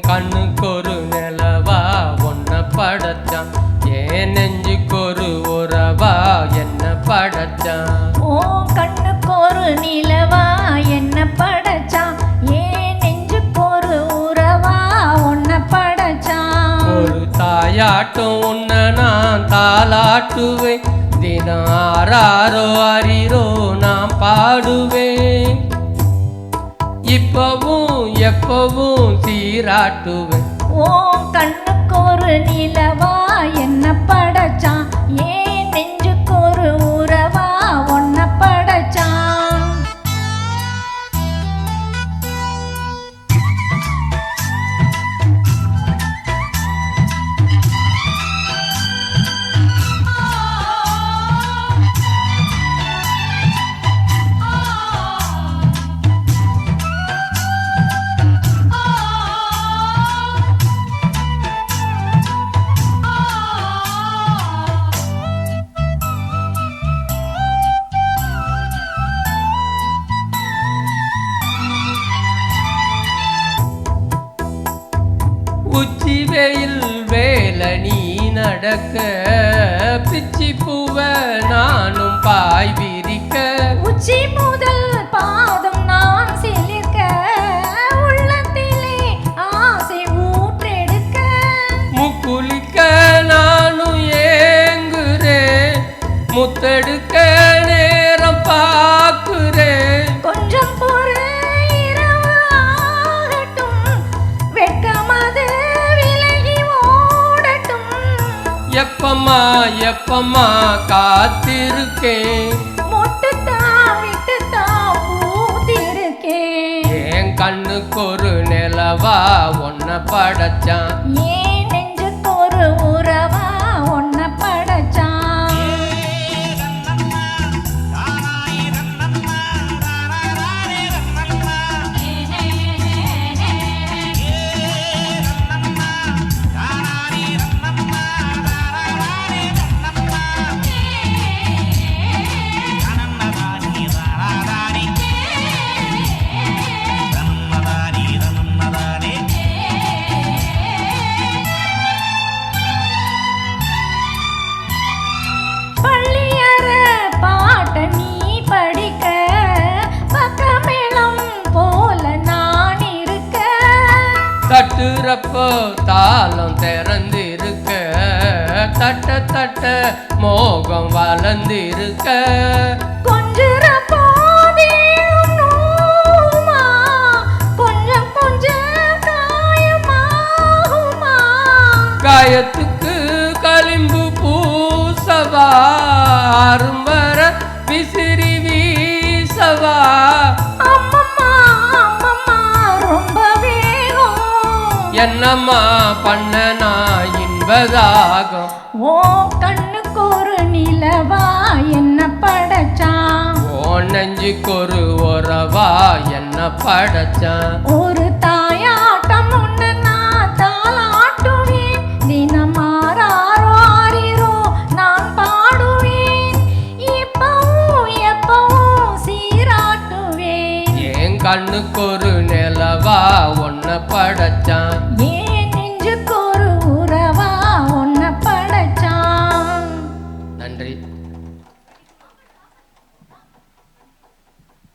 கண்ணுக்கு ஒரு நிலவா ஒன்ன படைச்சான், ஏன் நெஞ்சுக்கு ஒரு உறவா என்ன படைச்சான். ஓ கண்ணுக்கு ஒரு நிலவா என்ன படைச்சான், ஏன் நெஞ்சுக்கு ஒரு உறவா ஒன்ன படைச்சான். ஒரு தாயாட்டும் உன்னை நான் தாலாட்டுவேன், தினம் ஆறாரோ அறிரோ நான் பாடுவேன். இப்பவும் எப்பவும் சீராட்டுவேன். ஓ கண்ணுக்கு ஒரு நிலவா என்ன படைச்சான், ஏன் நெஞ்சுக்கு ஒரு உறவா ஒன்ன படைச்சான். உச்சி வெயில் வேலை நீ நடக்க, பிச்சி பூவ நானும் பாய் விரிக்க. உச்சி முதல் பாதம் நான் சிலிர்க்க, உள்ளத்திலே ஆசை ஊற்றெடுக்க. முக்குளிக்க நானும் ஏங்குறேன், முத்தெடுக்க நேரம் பார்க்குறேன். கொஞ்சம் பொறு இரவு ஆகட்டும், வெட்கமது விலகி ஓடட்டும். எப்பம்மா எப்பம்மா காத்திருக்கேன், மொட்டுத்தான் விட்டுத்தான் பூத்திருக்கேன். என் கண்ணுக்கு ஒரு நிலவா ஒன்ன படைச்சான், ஏன் நெஞ்சுக்கு ஒரு உறவா ஒன்ன படைச்சான். பள்ளியற பாட்ட நீ படிக்க, பக்கமேளம் போல நான் இருக்க. தட்டுறப்போ தாளம் திறந்திருக்க, தட்ட தட்ட மோகம் வளர்ந்திருக்க. கொஞ்சுற போதே நோவுமா, கொஞ்சம் கொஞ்சம் காயமாகுமா. காயத்துக்கு களிம்பு பூசவா, அரும்பர விசிறி வீசவா. அம்மம்மா அம்மம்மா ரொம்ப வேகம், என்னம்மா பண்ண நான் இன்பதாகம். ஓ கண்ணுக்கு ஒரு நிலவா என்ன படைச்சான், ஓ நெஞ்சுக்கு ஒரு உறவா என்ன படைச்சான். ஒரு தாயாட்டம் உண்டு நான் தாலாட்டுவேன், தினம் ஆறாரோ ஆறிரோ நான் பாடுவேன். இப்பவும் எப்பவும் சீராட்டுவேன். என் கண்ணுக்கு ஒரு நிலவா ஒன்ன படைச்சான்,